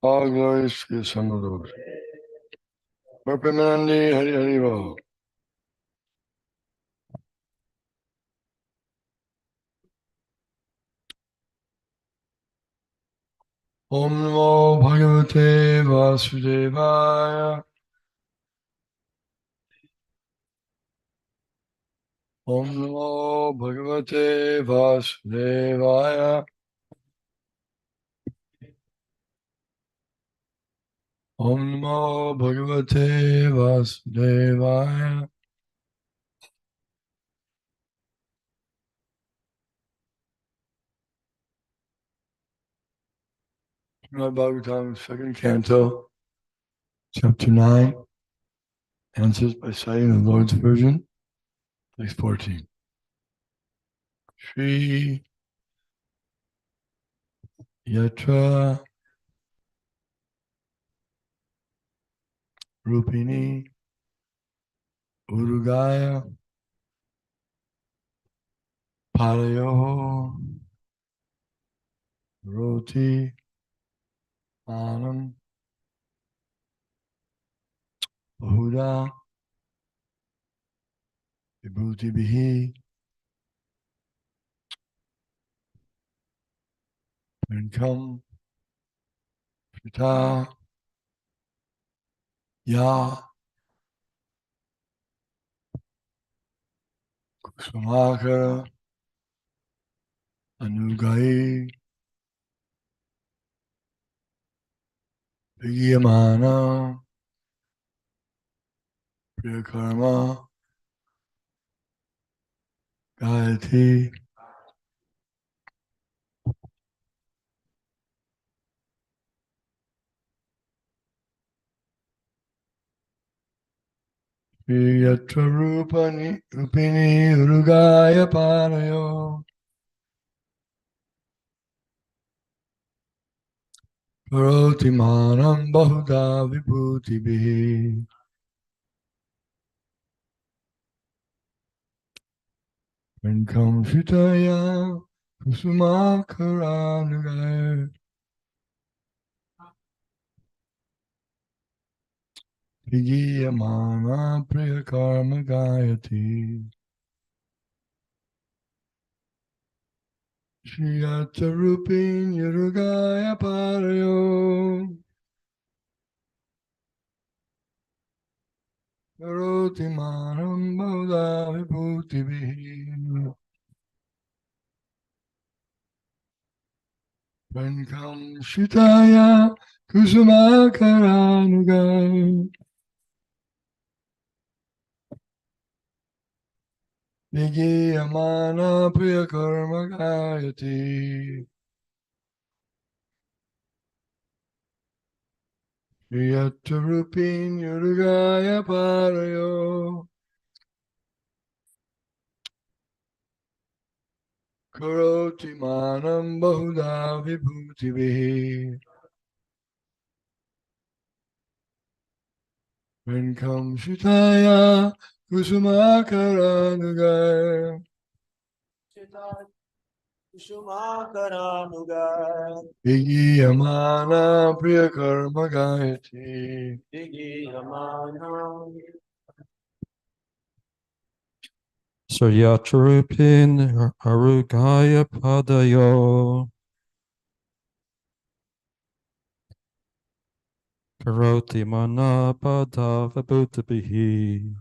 All glories to the Son of the Lord. Prapremanandi Hari Hari Bo. Om Namo Bhagavate Vasudevaya. Om Namo Bhagavate Vasudevaya. Om Namo Bhagavate Vasudevaya. Srimad Bhagavatam, second canto, chapter 9, answers by citing the Lord's version, text 14. Shri Yatra Rupini Urugaya Palayo Roti Anam Bahuda Vibhuti Bihi Vinkam Pita Ya Kusumakara Anugai Vigyamana Priyakarma Gayati Yatra Rupini Urugaya Palayo Karoti Manam Bahuda Vibhuti Bihi Vinkam Shitaya Kusumakara Nugaya Vigyamana Priyakarma Gayati Shriyata Rupin Yurugaya Parayo Karoti Manam Bahuda Vibhuti Bihi Vinkam Shitaya Kusumakara Nugaya Vigyamana Priyakarma Gayati Yatrupin Yurugaya Parayo Karoti Manam Bahuda Vibhuti Bihi Vinkam Shitaya Kusumakara Nugaya Vigyamana Priyakarma Gayati Suryatrupin Arugaya Padayo Karoti Manapada Vibhutabihi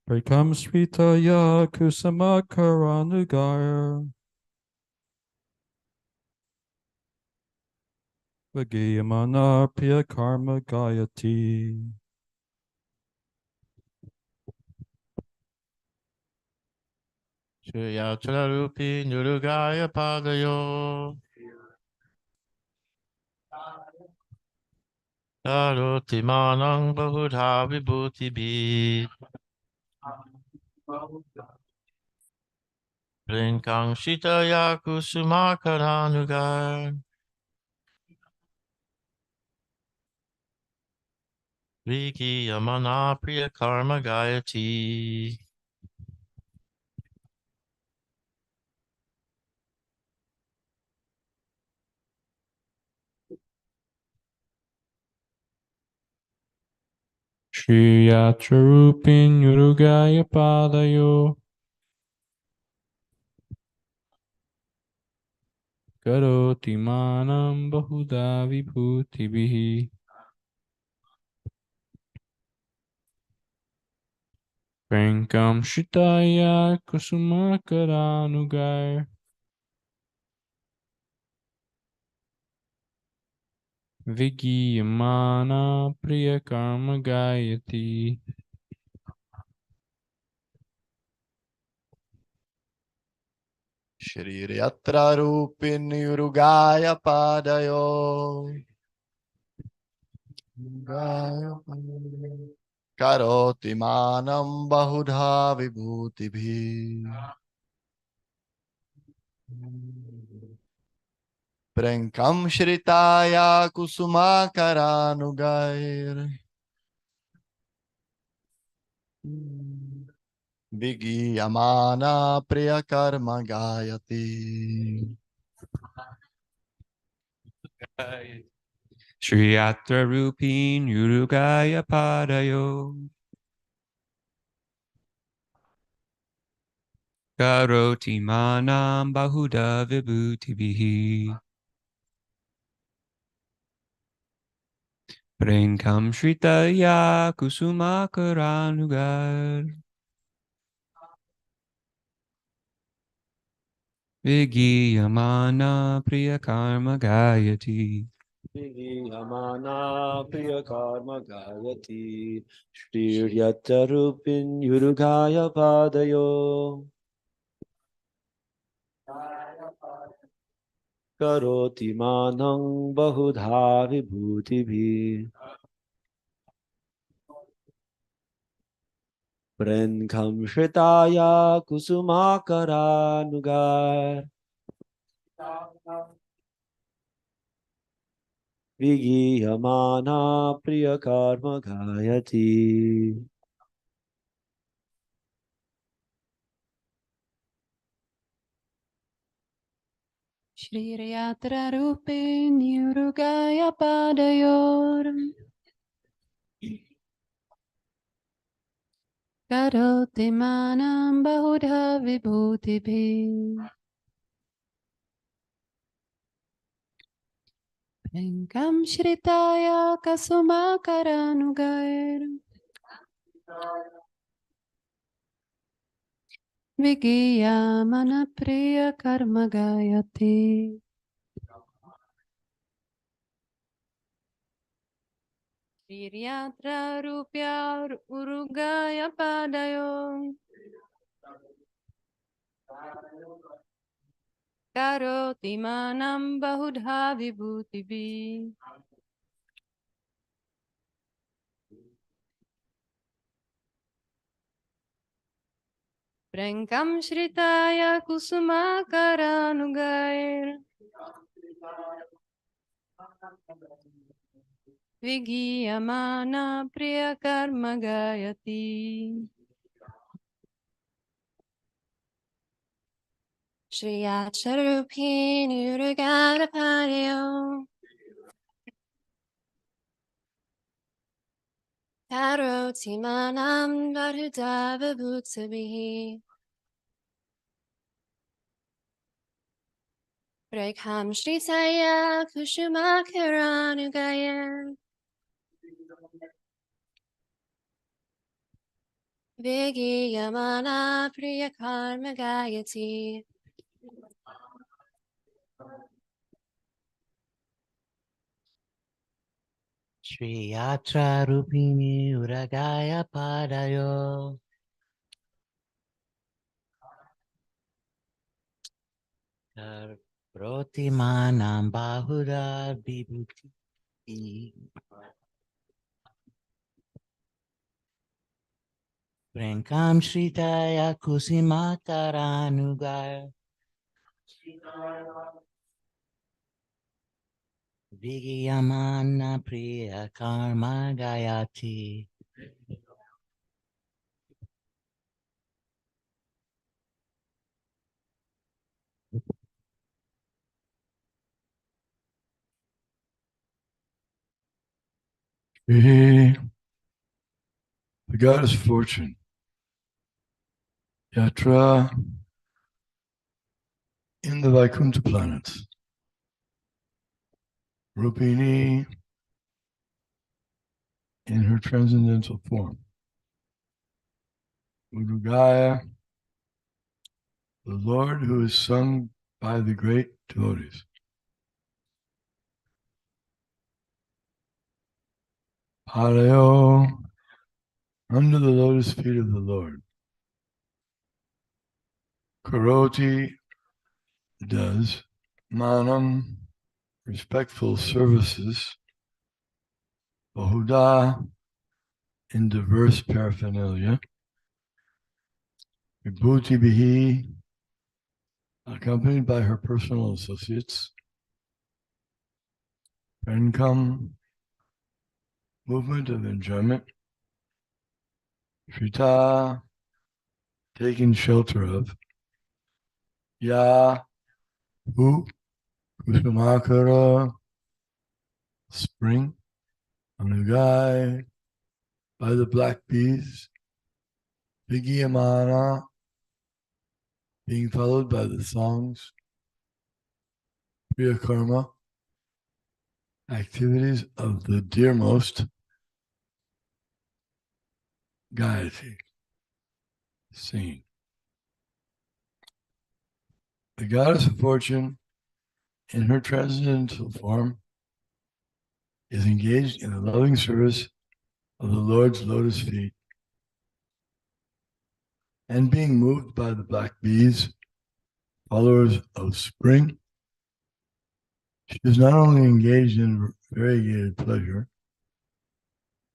Prakam Sritaya Kusamakaranugar Vigiyamana Priya Karma Gayati Shriyacharupi Nurugaya Padayo Karoti Manang Bahudha Vibhuti Bhi Prinkang Shitaya Kusumakaranugar Viki Yamana Priya Karma Gayati Shri Yatra Rupin Urugaya Padayo Karoti Manam Bahuda Vibhuti Venkam Shitaya Kusumakaranugar Vigiyamana Priyakarma Gayati. Shri Yatra Rupin Urugaya Padayo Karoti Manam Bahudha Vibhutibhi Prankam Shritaya Kusumakaranugair Vigiyamana Priyakarma Gayati. Shri Yatra Rupin Urugaya Padayo Karoti Manam Bahuda Vibhuti Prenkam Shritaya Kusumakaranugar Vigiyamana Priyakarma Gayati. Yamana Priya Karma Gayati Shri Yatarupin Yurugaya Padayo Karoti Manang Bahudha Vibhutibhi Prenkham Shritaya Kusumakara Nugar Vigiyamana Priya Karma Gayati. Shri Yatra Rupin Yurugaya Padayor Karoti Manam Bahudha Vibhutibhi Venkam Shritaya Kasumakaranugayar Vigiyamana Priya Karma Gayati. Shri Yatra Rupya Urugaya Padayor Karoti Manam Bahudha Vibhutibhi Prankam Shritaya Kusumakaranugair Vigiyamana Priyakarma Gayati. Shri Acharupin Urugadapadio Karoti Manam Varhudava Bhutsabihi Prekam Shri Saya Kushumakaranu Vigiyamana Priyakarma Gayati. Shri Yatra Rupini Uragaya Padayo Karoti Manam Bahudha Vibhuti Prankam Shritaya Kusimakaranugar Vigiyamana Priya Karma Gayati. The goddess Fortune, Yatra in the Vaikuntha planets, Rupini in her transcendental form, Udugaya, the Lord who is sung by the great devotees. Harayo, under the lotus feet of the Lord. Karoti does, manam, respectful services, Bahuda, in diverse paraphernalia, Vibhuti Bihi, accompanied by her personal associates, Prenkam, movement of enjoyment, Shrita, taking shelter of, Ya, who, Kusumakara, spring, Anugai, by the black bees, Hhdgm, being followed by the songs, Priya Karma, activities of the dearmost, Gayati, singing. The goddess of fortune, in her transcendental form, is engaged in the loving service of the Lord's lotus feet, and being moved by the black bees, followers of spring, she is not only engaged in variegated pleasure,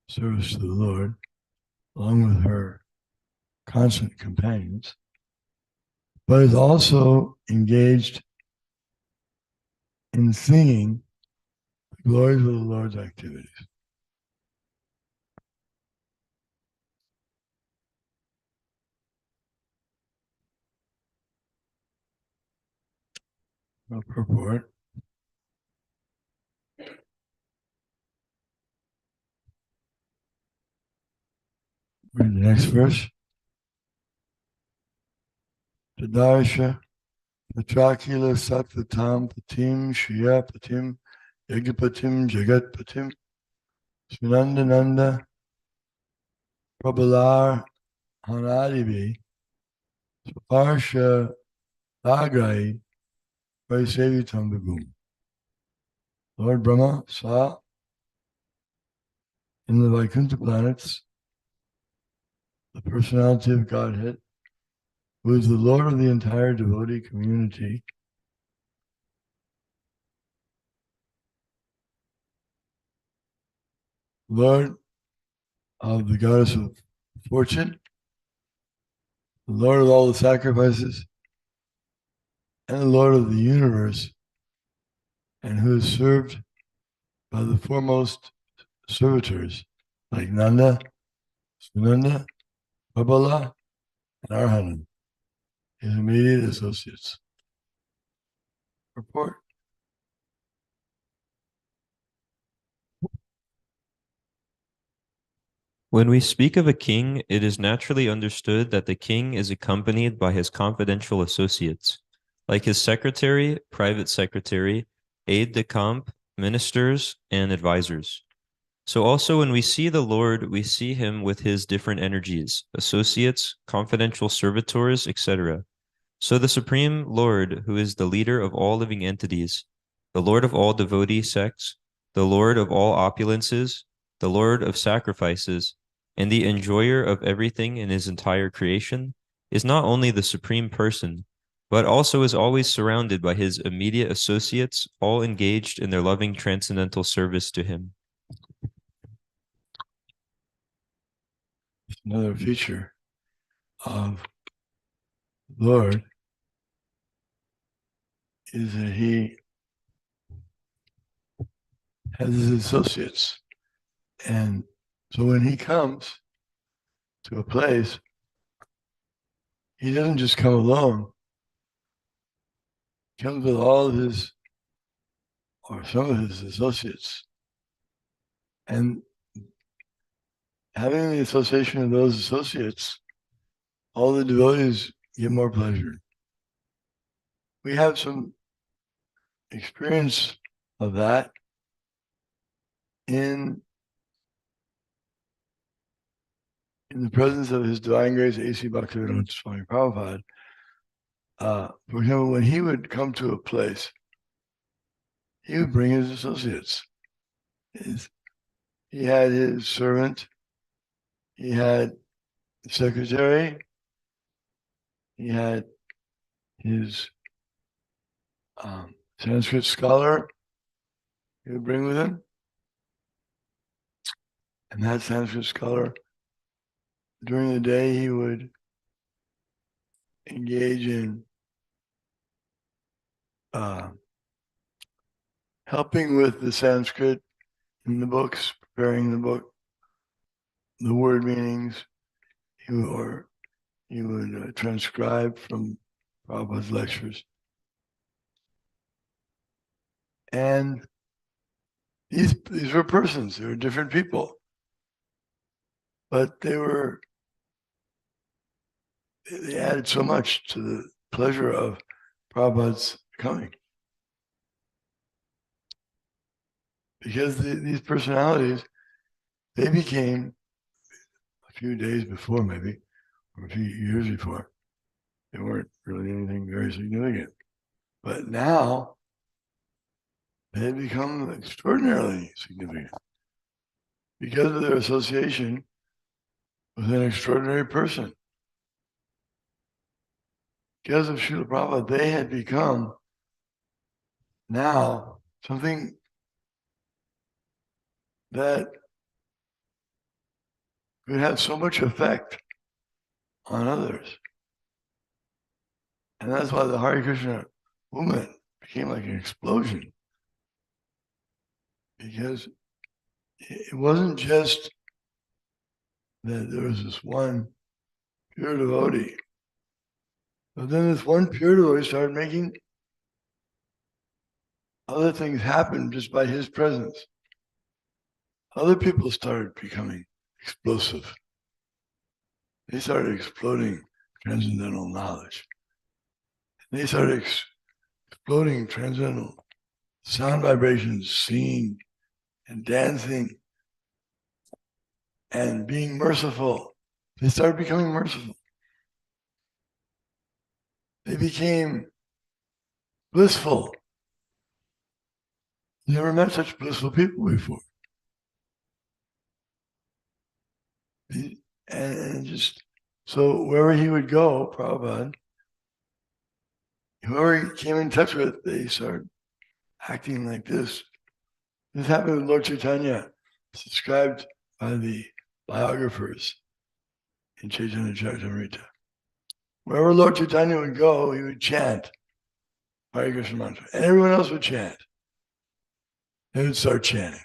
service to the Lord, along with her constant companions, but is also engaged in singing the glories of the Lord's activities. No purport. Read the next verse. Tadarsha Patrakila Sattvatam Patim Shriya Patim Yagapatim Jagat Patim Sunandananda Prabhalar Hanadivi Parsha Agrai Vaisevitam Vigum. Lord Brahma saw in the Vaikuntha planets the personality of Godhead, who is the Lord of the entire devotee community, Lord of the goddess of fortune, the Lord of all the sacrifices, and the Lord of the universe, and who is served by the foremost servitors like Nanda, Sunanda, Prabhala, and Arhanan, his immediate associates. Report. When we speak of a king, it is naturally understood that the king is accompanied by his confidential associates, like his secretary, private secretary, aide-de-camp, ministers, and advisors. So also when we see the Lord, we see him with his different energies, associates, confidential servitors, etc. So the Supreme Lord, who is the leader of all living entities, the Lord of all devotee sects, the Lord of all opulences, the Lord of sacrifices, and the enjoyer of everything in his entire creation, is not only the Supreme Person, but also is always surrounded by his immediate associates, all engaged in their loving transcendental service to him. Another feature of Lord is that he has his associates. And so when he comes to a place, he doesn't just come alone. He comes with all of his, or some of his associates. And having the association of those associates, all the devotees get more pleasure. We have some experience of that in the presence of His Divine Grace A.C. Bhaktivedanta Swami Prabhupada. For example, when he would come to a place, he would bring his associates. He had his servant, he had the secretary, he had his Sanskrit scholar he would bring with him. And that Sanskrit scholar, during the day, he would engage in helping with the Sanskrit in the books, preparing the book, the word meanings, he would transcribe from Prabhupada's lectures. And these were persons, they were different people, but they added so much to the pleasure of Prabhupada's coming. Because these personalities, they became, a few days before maybe, or a few years before, they weren't really anything very significant. But now, they had become extraordinarily significant because of their association with an extraordinary person. Because of Srila Prabhupada, they had become now something that could have so much effect on others. And that's why the Hare Krishna movement became like an explosion. Because it wasn't just that there was this one pure devotee, but then this one pure devotee started making other things happen just by his presence. Other people started becoming explosive. They started exploding transcendental knowledge. They started exploding transcendental sound vibrations, singing and dancing and being merciful. They started becoming merciful. They became blissful. You never met such blissful people before. And just, so wherever he would go, Prabhupada, whoever he came in touch with, they started acting like this. This happened with Lord Chaitanya, described by the biographers in Chaitanya Charitamrita. Wherever Lord Chaitanya would go, he would chant Hare Krishna mantra, and everyone else would chant. They would start chanting.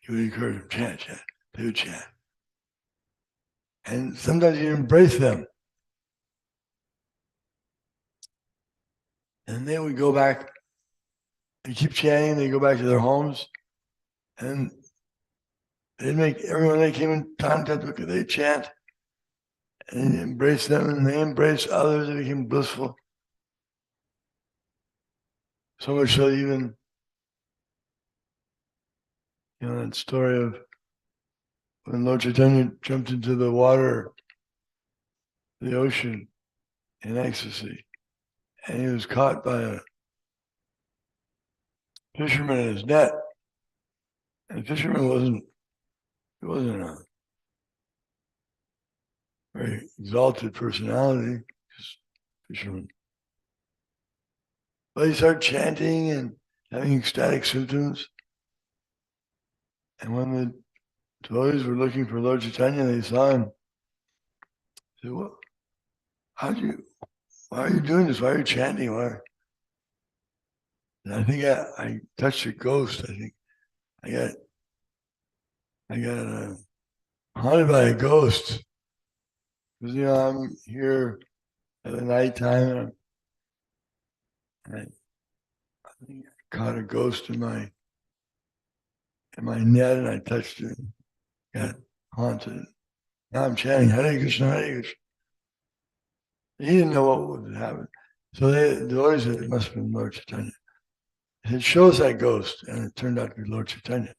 He would encourage them, chant, chant. They would chant. And sometimes he'd embrace them. And they would go back, they keep chanting, they go back to their homes, and they'd make everyone they came in contact with, they'd chant and embrace them, and they embraced others, they became blissful. So much so even, that story of when Lord Chaitanya jumped into the water, the ocean, in ecstasy, and he was caught by a fisherman in his net. And the fisherman wasn't a very exalted personality, just fisherman. But he started chanting and having ecstatic symptoms. And when the devotees were looking for Lord Chaitanya, they saw him. They said, "Well, why are you doing this? Why are you chanting? Why?" And I think I touched a ghost. I think I got haunted by a ghost. Because, I'm here at the nighttime, and I think I caught a ghost in my net, and I touched it. Got haunted. Now I'm chanting Hare Krishna, Hare Krishna. He didn't know what would happen. So the devotees said, it must have been Lord Chaitanya. He said, show us that ghost. And it turned out to be Lord Chaitanya.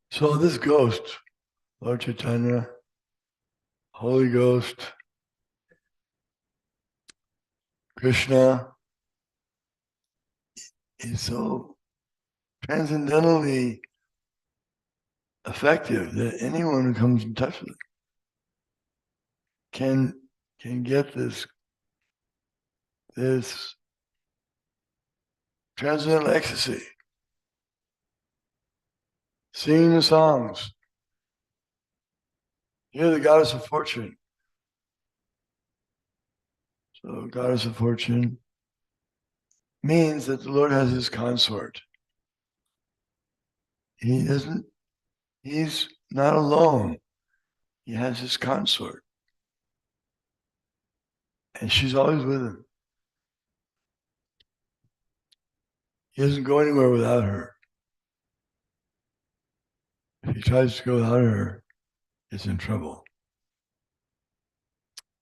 So this ghost, Lord Chaitanya, Holy Ghost, Krishna, is so transcendentally effective that anyone who comes in touch with it can get this transcendental ecstasy. Singing the songs. You're the goddess of fortune. So goddess of fortune means that the Lord has his consort. He's not alone. He has his consort. And she's always with him. He doesn't go anywhere without her. If he tries to go without her, he's in trouble.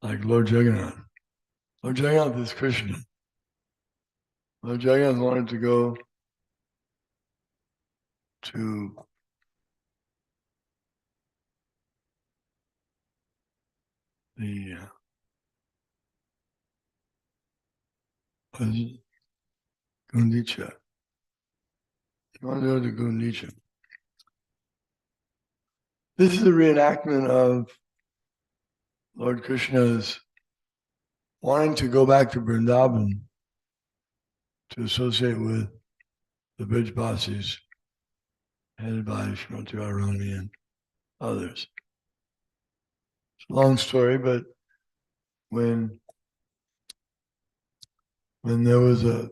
Like Lord Jagannath. Lord Jagannath is Krishna. Lord Jagannath wanted to go to the Gundicha. He wanted to go to Gundicha. This is a reenactment of Lord Krishna's wanting to go back to Vrindavan to associate with the Brijbasis, headed by Srimati Radharani and others. It's a long story, but when there was an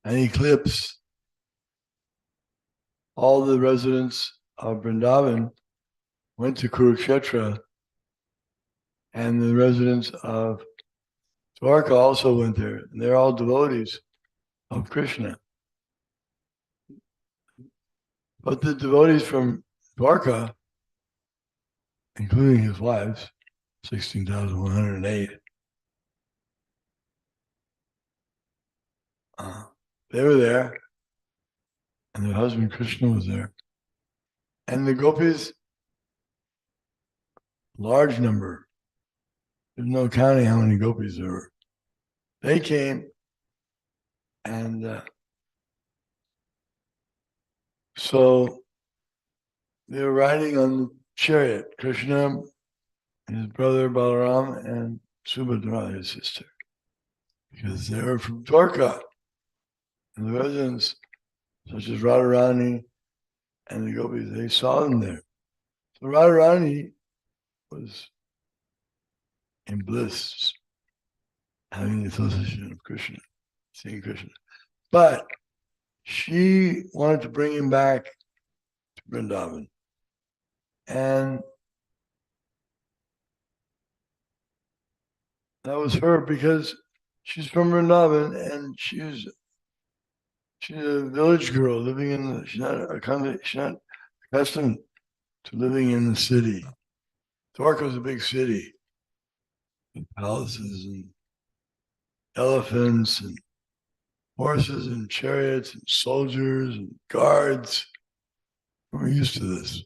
eclipse, all the residents of Vrindavan went to Kurukshetra, and the residents of Dwarka also went there. And they're all devotees of Krishna. But the devotees from Dwarka, including his wives, 16,108, they were there, and their husband Krishna was there. And the gopis, large number, there's no counting how many gopis there were. They came, and so they were riding on the chariot, Krishna, his brother Balaram, and Subhadra, his sister, because they were from Dwarka. And the residents, such as Radharani and the gopis, they saw them there. So Radharani was in bliss, having the association of Krishna, seeing Krishna. But she wanted to bring him back to Vrindavan. And that was her, because she's from Vrindavan and she's a village girl living in she's not accustomed to living in the city. Dwarka is a big city with palaces and elephants and horses and chariots and soldiers and guards. We're used to this.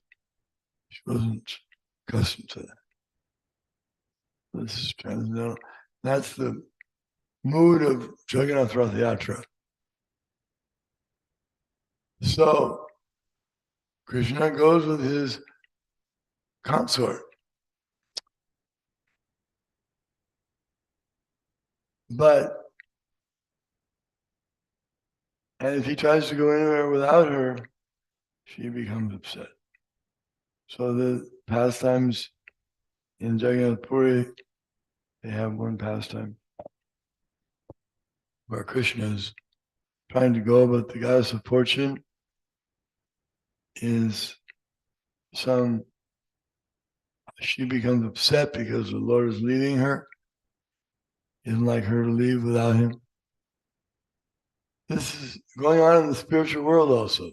She wasn't accustomed to that. This is transcendental. That's the mood of Jagannath Rath Yatra. So Krishna goes with his consort. And if he tries to go anywhere without her, she becomes upset. So the pastimes in Jagannath Puri, they have one pastime where Krishna is trying to go, but the goddess of fortune she becomes upset because the Lord is leaving her. He doesn't like her to leave without him. This is going on in the spiritual world also.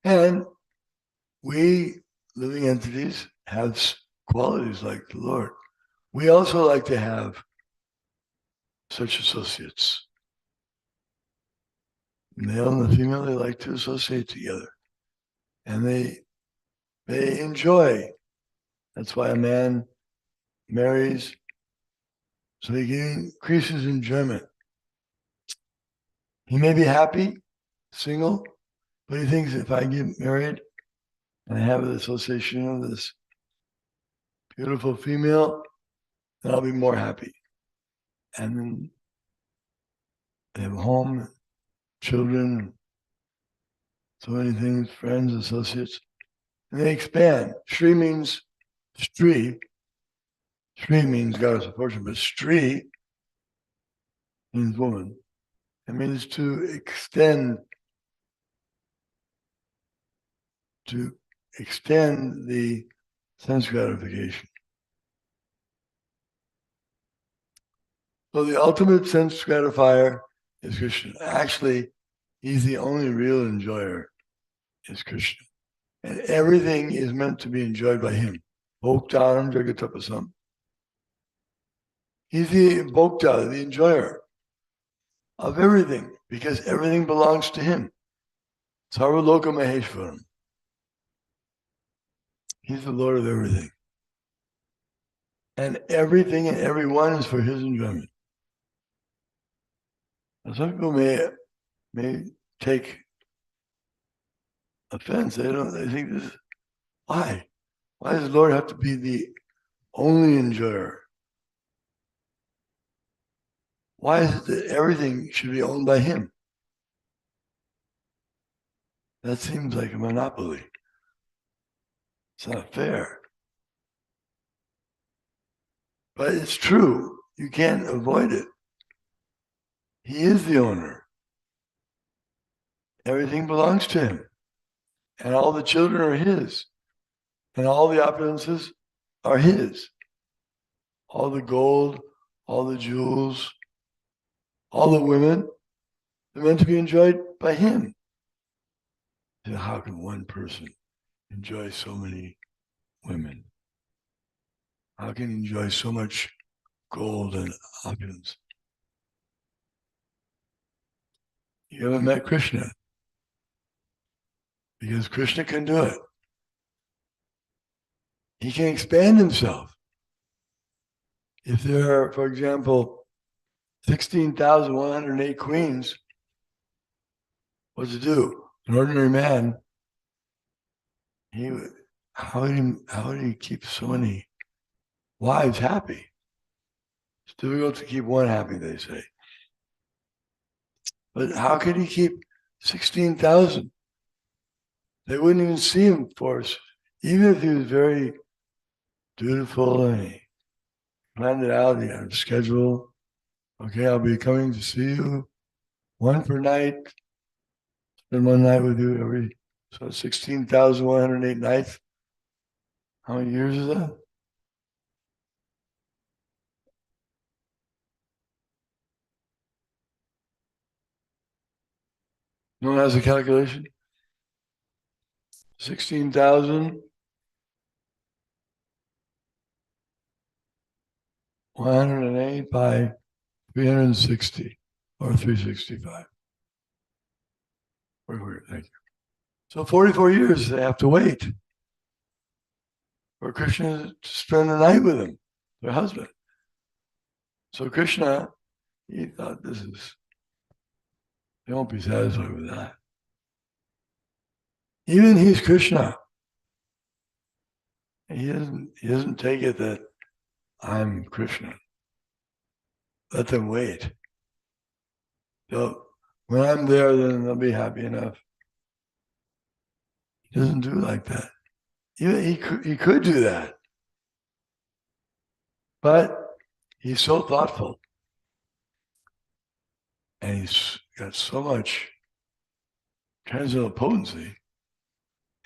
And we, living entities, have qualities like the Lord. We also like to have such associates. Male and the female, they like to associate together. And they enjoy. That's why a man marries, so he increases enjoyment. He may be happy, single, but he thinks if I get married and I have the association of this beautiful female, then I'll be more happy. And then they have a home, children, so many things, friends, associates, and they expand. Shri means Shri. Shri means goddess of fortune, but Shri means woman. It means to extend the sense gratification. So the ultimate sense gratifier is Krishna. Actually, he's the only real enjoyer, is Krishna. And everything is meant to be enjoyed by him. Bhoktanam jagatapasam. He's the bhokta, the enjoyer of everything, because everything belongs to him. Sarvaloka Maheshwaram. He's the Lord of everything. And everything and everyone is for his enjoyment. Now, some people may take offense. They think this, why? Why does the Lord have to be the only enjoyer? Why is it that everything should be owned by him? That seems like a monopoly. It's not fair. But it's true. You can't avoid it. He is the owner. Everything belongs to him. And all the children are his. And all the opulences are his. All the gold, all the jewels, all the women, they're meant to be enjoyed by him. So how can one person enjoy so many women? How can he enjoy so much gold and opulence? You haven't met Krishna, because Krishna can do it. He can expand himself. If there are, for example, 16,108 queens, what to do? An ordinary man, how would he keep so many wives happy? It's difficult to keep one happy, they say. But how could he keep 16,000? They wouldn't even see him for us, even if he was very dutiful and he planned it out, he had a schedule. Okay, I'll be coming to see you one per night, spend one night with you so 16,108 nights. How many years is that? No one has a calculation? 16,108 by 360 or 365. Thank you. So 44 years they have to wait for Krishna to spend the night with him, their husband. So Krishna, he thought they won't be satisfied with that. Even he's Krishna. He doesn't take it that I'm Krishna. Let them wait. So when I'm there, then they'll be happy enough. He doesn't do like that. He could do that. But he's so thoughtful. And he's got so much transcendental potency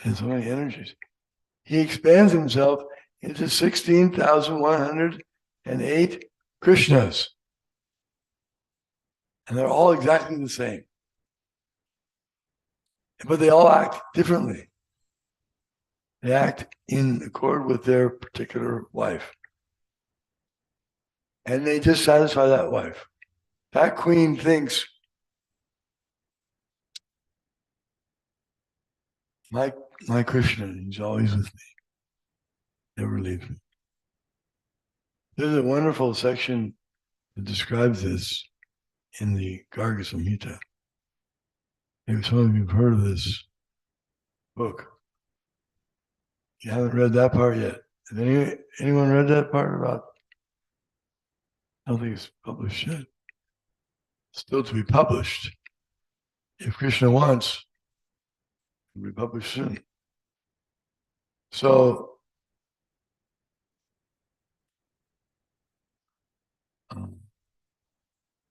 and so many energies. He expands himself into 16,108 Krishnas. And they're all exactly the same. But they all act differently. They act in accord with their particular wife. And they just satisfy that wife. That queen thinks, my Krishna, he's always with me, never leaves me. There's a wonderful section that describes this in the Garga Samhita. Maybe some of you have heard of this book. You haven't read that part yet. Has anyone read that part about? I don't think it's published yet. Still to be published. If Krishna wants, it'll be published soon. So,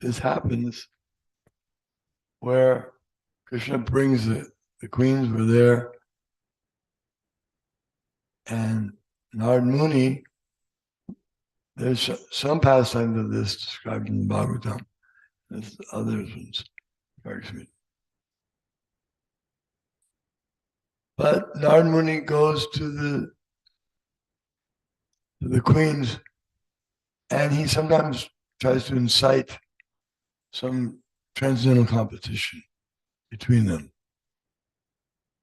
this happens where Krishna brings the queens were there, and Narad Muni, there's some pastimes of this described in the Bhagavatam. There's others ones. But Narad Muni goes to the queens, and he sometimes tries to incite some transcendental competition between them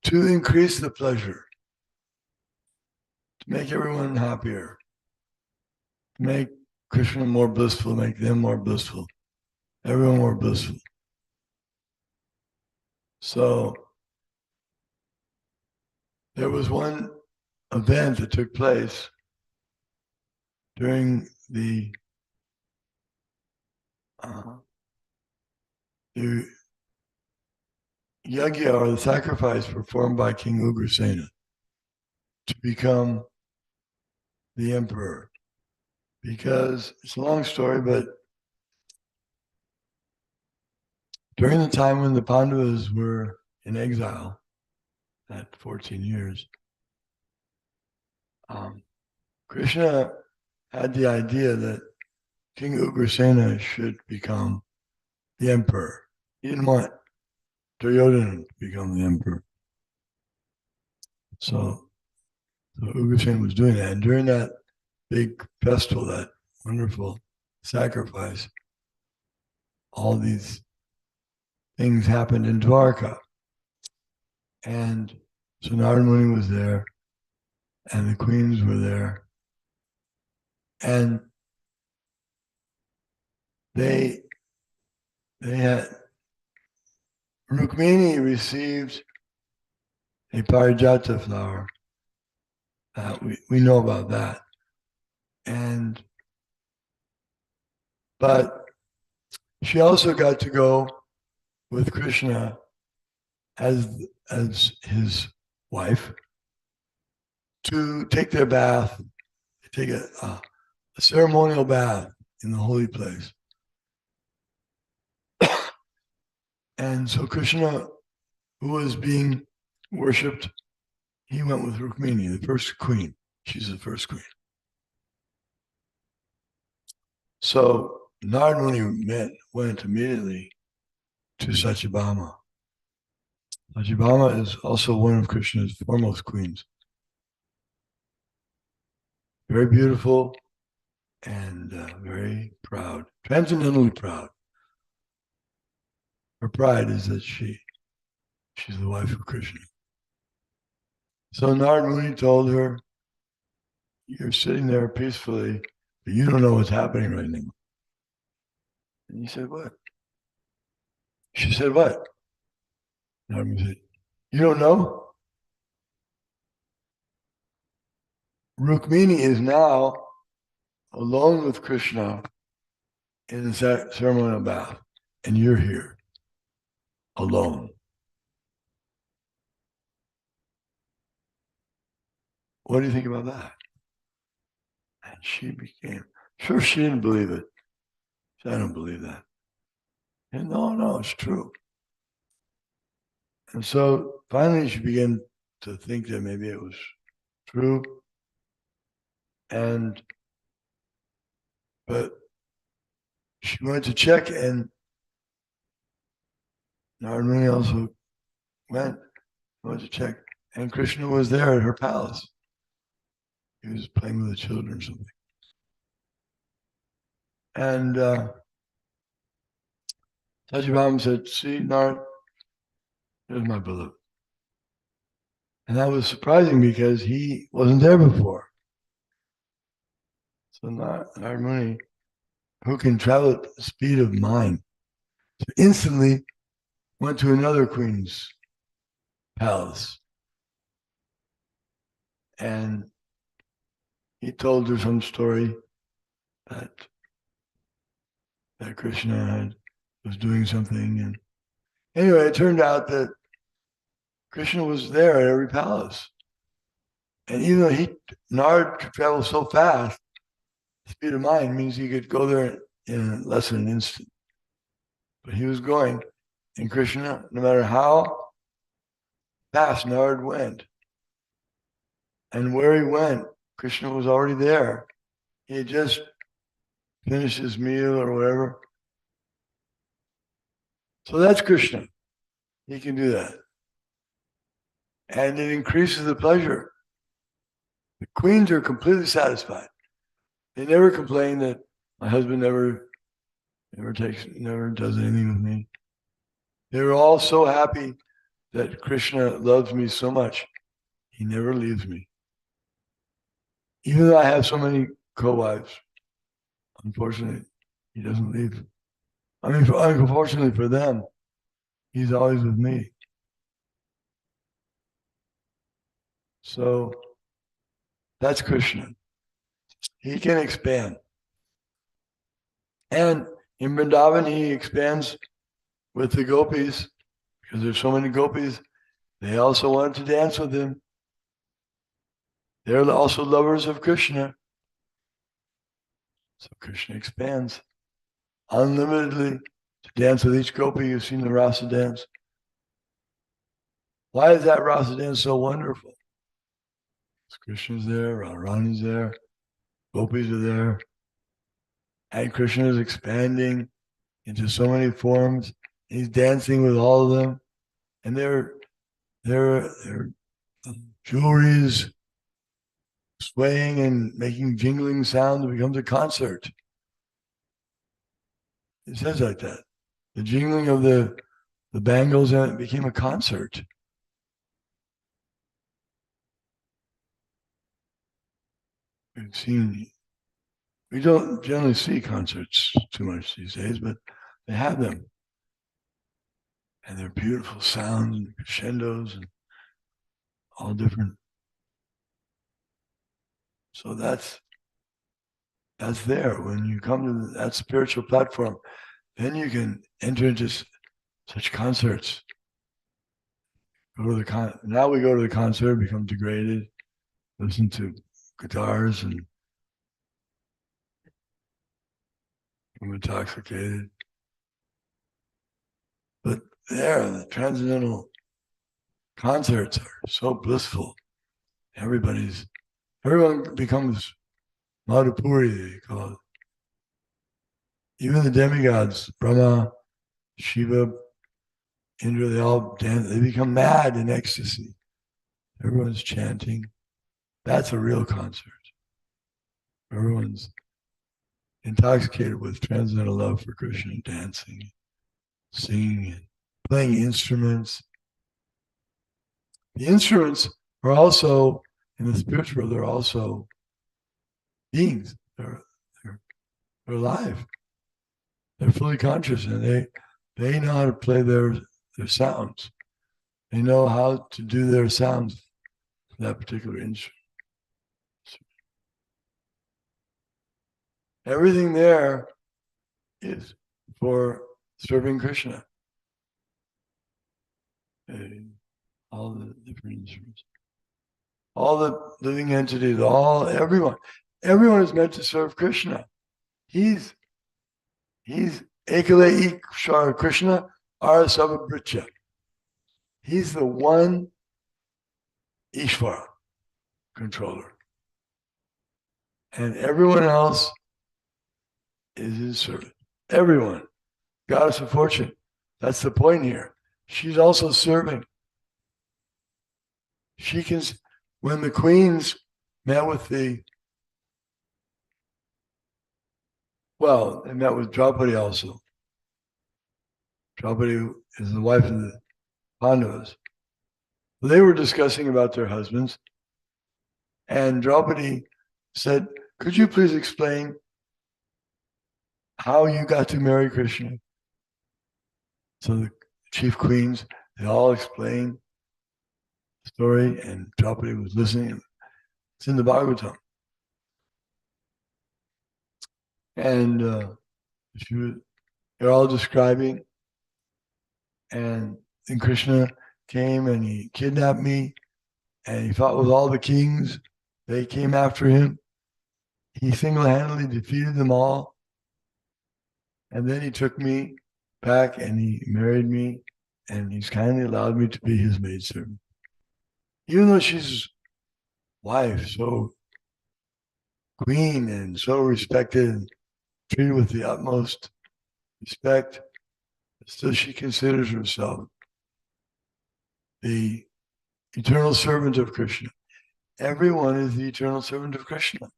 to increase the pleasure, to make everyone happier, to make Krishna more blissful, make them more blissful, everyone more blissful. So there was one event that took place during the yajna, or the sacrifice performed by King Ugrasena to become the emperor. Because it's a long story, but during the time when the Pandavas were in exile, at 14 years, Krishna had the idea that King Ugrasena should become the emperor. He didn't want Duryodhana to become the emperor. So Ugrasena was doing that. And during that big festival, that wonderful sacrifice, all these things happened in Dwarka. And so Narad Muni was there, and the queens were there. And they had, Rukmini received a parijata flower. We know about that. But she also got to go with Krishna as his wife to take their bath, take a ceremonial bath in the holy place. And so Krishna, who was being worshipped, he went with Rukmini, the first queen. She's the first queen. So Narad Muni went immediately to Satyabhama. Hjdgm is also one of Krishna's foremost queens. Very beautiful and very proud, transcendently proud. Her pride is that she's the wife of Krishna. So Narad Muni told her, "You're sitting there peacefully, but you don't know what's happening right now." And he said, "What?" She said, "What?" Narad Muni said, "You don't know? Rukmini is now alone with Krishna in the ceremonial bath, and you're here alone. What do you think about that?" And she became, sure, she didn't believe it. She said, "I don't believe that." And no, it's true. And so finally she began to think that maybe it was true. But she went to check, and Narada Muni also went to check, and Krishna was there at her palace. He was playing with the children or something. And Hjdgm said, "See, Narad, there's my beloved." And that was surprising because he wasn't there before. So Narada Muni, who can travel at the speed of mind, so instantly went to another queen's palace. And he told her some story that Krishna was doing something. And anyway, it turned out that Krishna was there at every palace. And even though Narad could travel so fast, the speed of mind means he could go there in less than an instant. But he was going, and Krishna, no matter how fast Narad went, and where he went, Krishna was already there. He had just finished his meal or whatever. So that's Krishna. He can do that. And it increases the pleasure. The queens are completely satisfied. They never complain that my husband never does anything with me. They're all so happy that Krishna loves me so much. He never leaves me. Even though I have so many co-wives, unfortunately, he doesn't leave. I mean, unfortunately for them, he's always with me. So that's Krishna. He can expand. And in Vrindavan, he expands with the gopis, because there's so many gopis. They also wanted to dance with him. They're also lovers of Krishna. So Krishna expands unlimitedly to dance with each gopi. You've seen the rasa dance. Why is that rasa dance so wonderful? Because Krishna's there, Radharani's there, gopis are there, and Krishna is expanding into so many forms. He's dancing with all of them, and their jewelries swaying and making jingling sounds. It becomes a concert. It says like that. The jingling of the bangles, and it became a concert. We don't generally see concerts too much these days, but they have them. And they're beautiful sounds and crescendos and all different. So that's there. When you come to that spiritual platform, then you can enter into such concerts. Now we go to the concert, become degraded, listen to guitars and become intoxicated. But there, the transcendental concerts are so blissful. Everyone becomes Madhupuri, they call it. Even the demigods, Brahma, Shiva, Indra, they all dance. They become mad in ecstasy. Everyone's chanting. That's a real concert. Everyone's intoxicated with transcendental love for Krishna, dancing, singing, and playing instruments. The instruments are also, in the spiritual world, they're also beings. They're alive. They're fully conscious, and they know how to play their sounds. They know how to do their sounds for that particular instrument. Everything there is for serving Krishna. All the different instruments, all the living entities, everyone is meant to serve Krishna. He's Ekale Ishvara Krishna Arasavabricha. He's the one Ishvara controller. And everyone else is his servant. Everyone. Goddess of fortune. That's the point here. she's also serving. She can, when the queens met with they met with Draupadi also. Draupadi is the wife of the Pandavas. They were discussing about their husbands, and Draupadi said, "Could you please explain how you got to marry Krishna?" So the chief queens, they all explained the story, and Draupadi was listening. It's in the Bhagavatam. And they're all describing, and then Krishna came and he kidnapped me, and he fought with all the kings. They came after him. He single-handedly defeated them all. And then he took me back and he married me, and he's kindly allowed me to be his maidservant. Even though she's his wife, so queen and so respected and treated with the utmost respect, still she considers herself the eternal servant of Krishna. Everyone is the eternal servant of Krishna.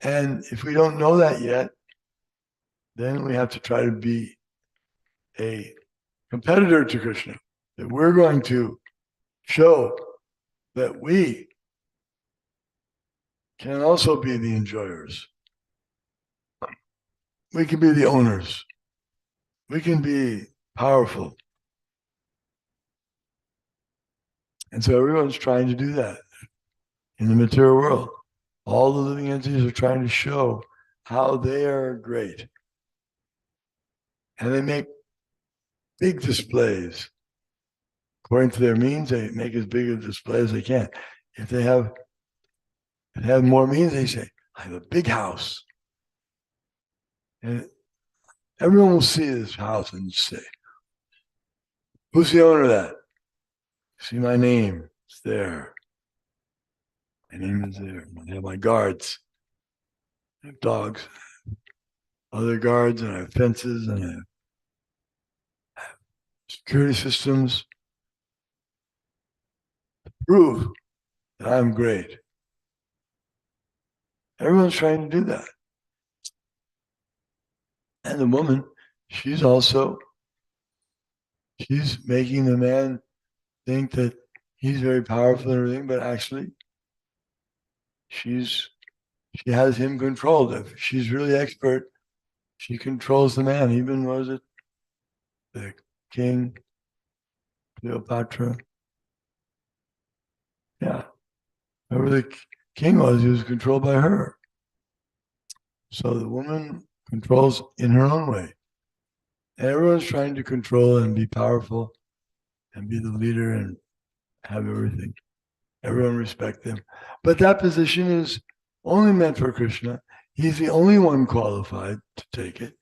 And if we don't know that yet, then we have to try to be a competitor to Krishna, that we're going to show that we can also be the enjoyers. We can be the owners. We can be powerful. And so everyone's trying to do that in the material world. All the living entities are trying to show how they are great. And they make big displays. According to their means, they make as big a display as they can. If they have more means, they say, "I have a big house." And everyone will see this house and say, "Who's the owner of that?" See my name. It's there. My name is there. I have my guards. I have dogs. Other guards, and I have fences, and I have security systems to prove that I'm great. Everyone's trying to do that. And the woman, she's making the man think that he's very powerful and everything, but actually she has him controlled. If she's really expert, she controls the man. Even was it the king, Cleopatra? Yeah. Whoever the king was, he was controlled by her. So the woman controls in her own way. And everyone's trying to control and be powerful and be the leader and have everything. Everyone respect them. But that position is only meant for Krishna. He's the only one qualified to take it.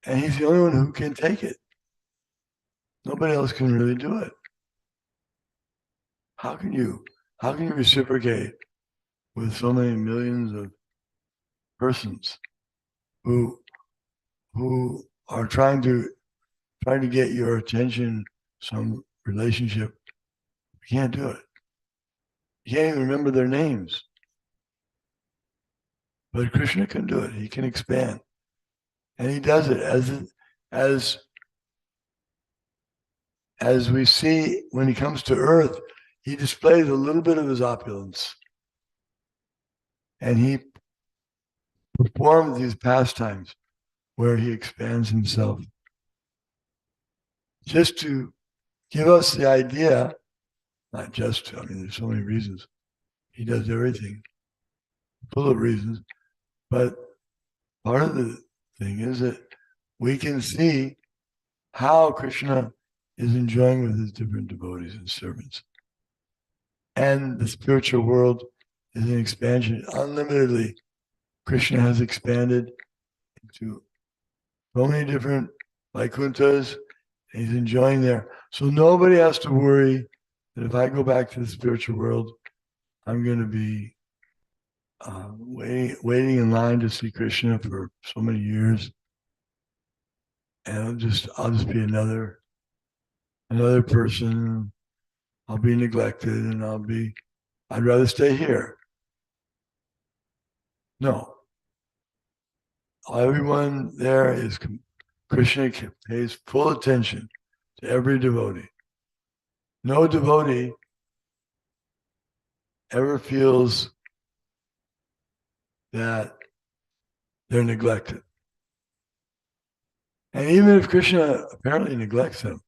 And he's the only one who can take it. Nobody else can really do it. How can you reciprocate with so many millions of persons who are trying to get your attention, some relationship? You can't do it. You can't even remember their names. But Krishna can do it. He can expand. And he does it as we see when he comes to earth, he displays a little bit of his opulence. And he performs these pastimes where he expands himself. Just to give us the idea, not just to, there's so many reasons. He does everything, full of reasons. But part of the thing is that we can see how Krishna is enjoying with his different devotees and servants. And the spiritual world is in expansion unlimitedly. Krishna has expanded into so many different Vaikunthas. He's enjoying there. So nobody has to worry that if I go back to the spiritual world, I'm going to be waiting in line to see Krishna for so many years. and I'll just be another person. I'll be neglected, and I'd rather stay here. No, everyone there is Krishna pays full attention to every devotee. No devotee ever feels that they're neglected. And even if Krishna apparently neglects them,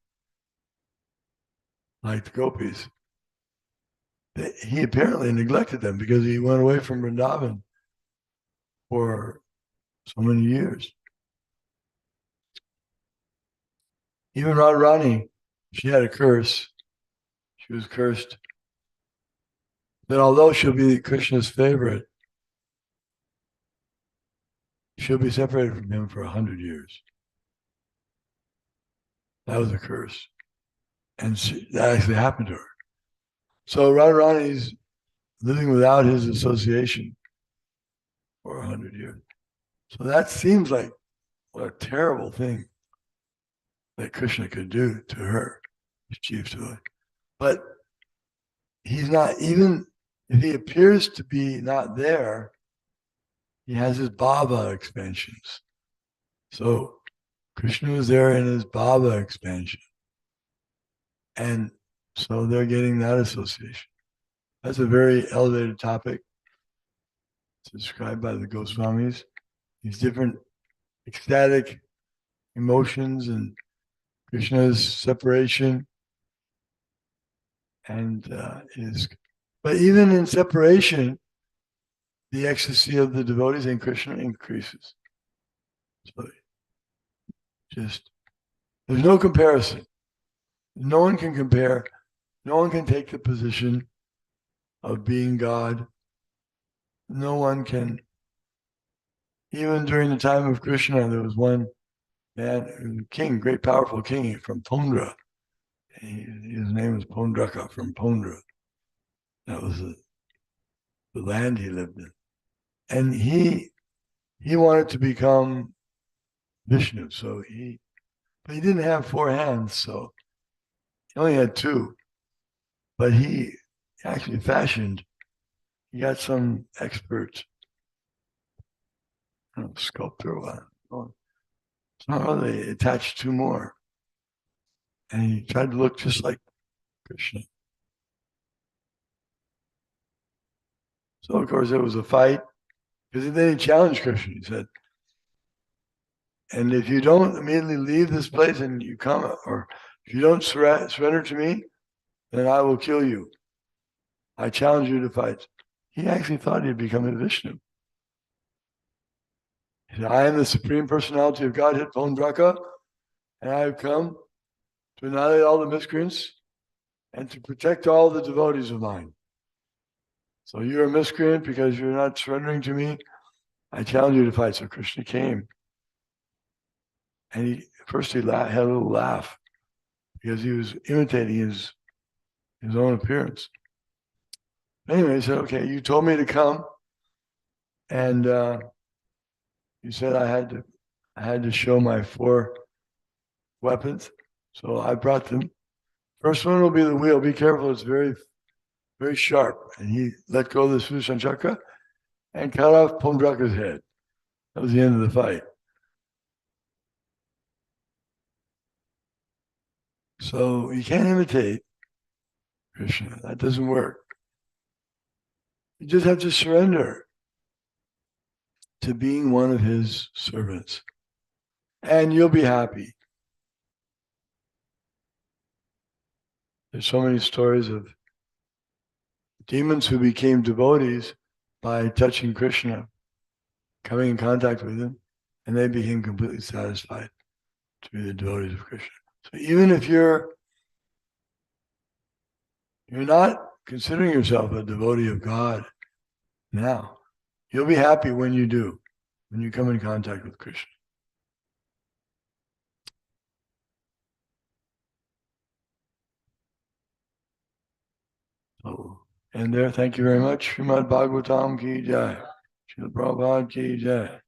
like the gopis, he apparently neglected them because he went away from Vrindavan for so many years. Even Radharani, she had a curse. She was cursed that although she'll be Krishna's favorite, she'll be separated from him for 100 years. That was a curse. And that actually happened to her. So Radharani's living without his association for 100 years. So that seems like what a terrible thing that Krishna could do to her, his chief devotee. But he's not, even if he appears to be not there, he has his bhava expansions. So Krishna was there in his bhava expansion. And so they're getting that association. That's a very elevated topic. It's described by the Goswamis. These different ecstatic emotions and Krishna's separation and but even in separation, the ecstasy of the devotees and Krishna increases. So just there's no comparison. No one can compare. No one can take the position of being God. No one can. Even during the time of Krishna, there was one man, king, great powerful king from Pondra. His name was Pondraka from Pondra. That was the land he lived in. And he wanted to become Vishnu. So but he didn't have 4 hands, so he only had 2. But he actually he got some expert sculptor or somehow they attached 2 more. And he tried to look just like Krishna. So of course there was a fight, because then he challenged Krishna. He said, and if you don't immediately leave this place and you come, or if you don't surrender to me, then I will kill you. I challenge you to fight. He actually thought he'd become a Vishnu. He said, I am the Supreme Personality of Godhead, Pondraka, and I have come to annihilate all the miscreants and to protect all the devotees of mine. So you're a miscreant because you're not surrendering to me. I challenge you to fight. So Krishna came. And he had a little laugh because he was imitating his own appearance. Anyway, he said, okay, you told me to come. And you said I had to show my 4 weapons. So I brought them. First one will be the wheel. Be careful, it's very, very sharp. And he let go of the Sudarshan Chakra and cut off Pondraka's head. That was the end of the fight. So you can't imitate Krishna. That doesn't work. You just have to surrender to being one of his servants. And you'll be happy. There's so many stories of demons who became devotees by touching Krishna, coming in contact with him, and they became completely satisfied to be the devotees of Krishna. So even if you're not considering yourself a devotee of God now, you'll be happy when you do, when you come in contact with Krishna. So, and there, thank you very much. Srimad Bhagavatam ki jai. Srila Prabhupada ki jai.